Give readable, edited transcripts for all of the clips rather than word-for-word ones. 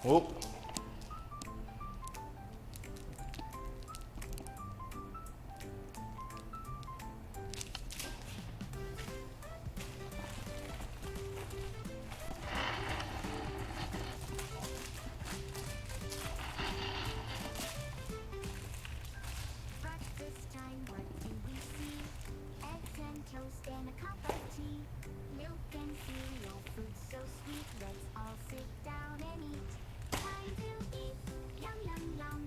Oh. Breakfast time, what do we see? Eggs and toast and a cup of tea. Milk and cereal, fruit so sweet. Let's all sit down and eat. Time to eat, yum yum yum.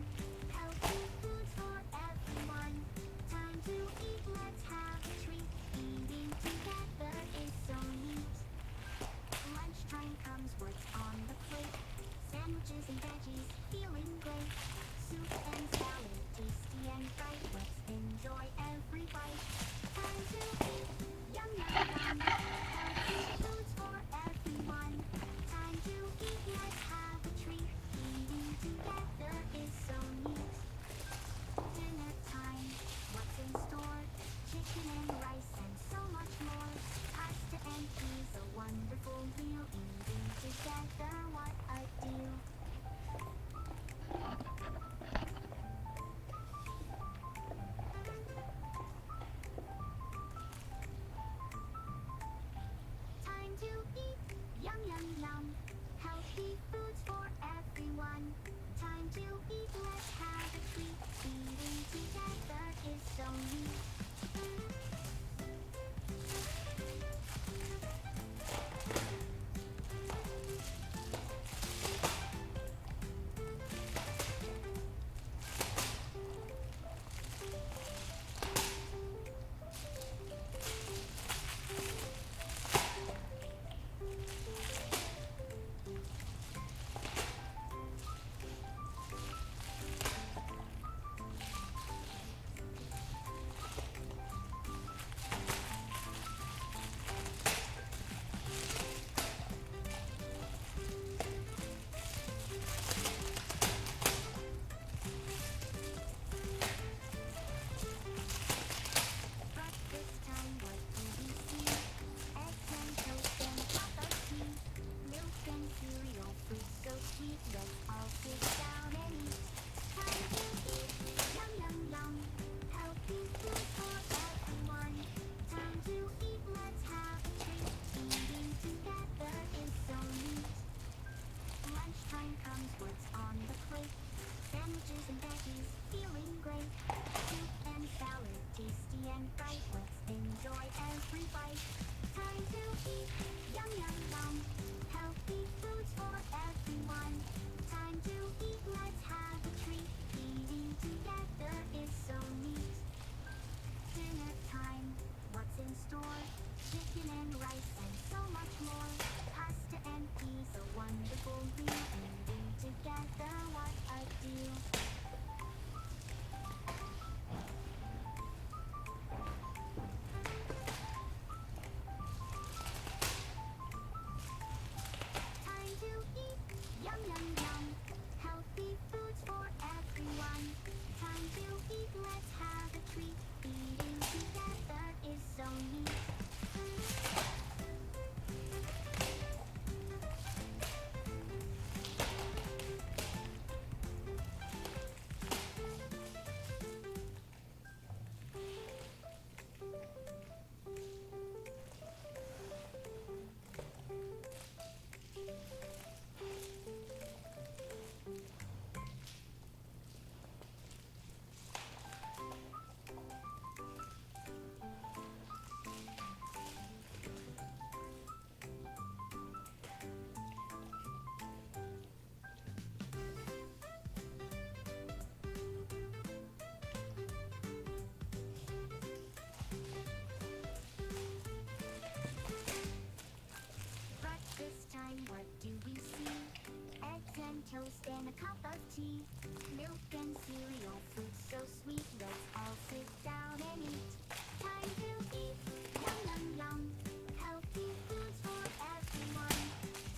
Healthy foods for everyone. Time to eat, let's have a treat. Eating together is so neat. Lunchtime comes, what's on the plate? Sandwiches and veggies, feeling great. Soup and salad, tasty and bright. Let's enjoy every bite. Time to eat, yum yum yum. Healthy foods for everyone. Time to eat, let's have a treat. Eating together is so neat. Dinner time, what's in store? Chicken and rice and so much more. Pasta and peas, a wonderful meal. Eating together, what a deal. Time to eat, yum yum yum. Healthy foods for everyone. Time to eat, let's have a treat. Eating together is so neat. Breakfast time, what do we see? Eggs and toast and a cup of tea. Milk and cereal, fruit so sweet. Let's all sit down and eat. Time to eat, yum yum yum. Healthy food for everyone. Time to eat, let's have a treat. Eating together is so neat. Lunchtime comes, what's on the plate? Sandwiches and veggies, feeling great. Soup and salad, tasty and bright. Let's enjoy every bite. Time to eat, yum yum yum. Healthy foods for everyone. Time to eat, let's have a treat. Eating together is so neat. Dinner time, what's in store? Chicken and rice and so much more. Pasta and peas, a wonderful meal. Eating together, what a deal. Time to eat, yum yum yum. Healthy foods for everyone. Time to eat, let's have a treat. Eating together is so neat. Breakfast time, what do we see? Eggs and toast and a cup of tea. Milk and cereal, fruit so sweet. Let's all sit down and eat. Time to eat, yum yum yum. Healthy foods for everyone.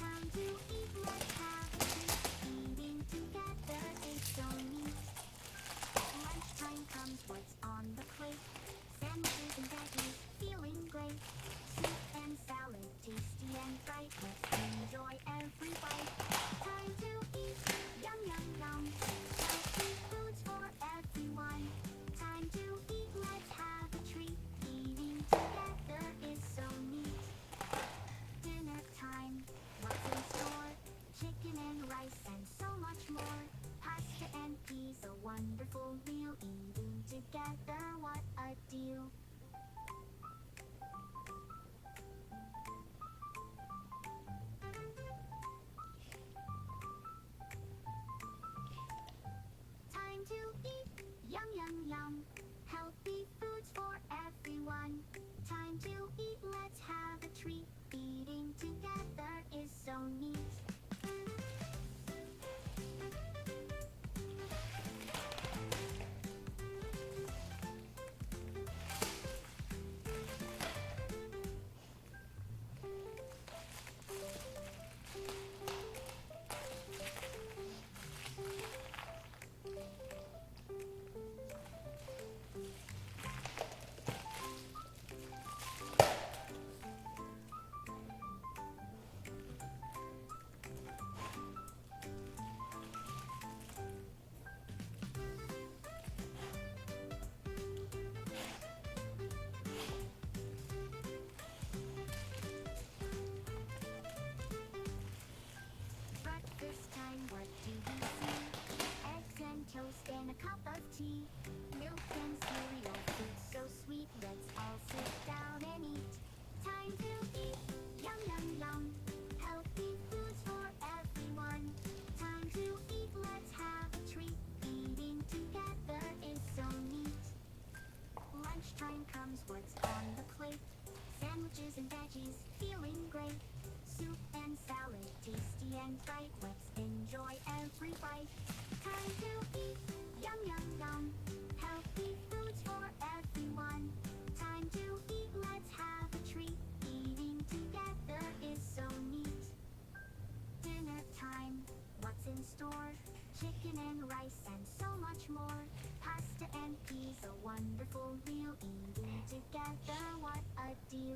Time to eat, let's have a treat. Eating together is so neat. Lunchtime comes, what's on the plate? Sandwiches and veggies, feeling great. Soup and salad, tasty and bright. Let's enjoy every bite. Time to eat, life. Time to eat, yum yum yum. Healthy foods for everyone. Time to eat, let's have a treat. Eating together is so neat. Dinner time, what's in store? Chicken and rice and so much more. Pasta and peas, a wonderful meal. Eating together, what a deal.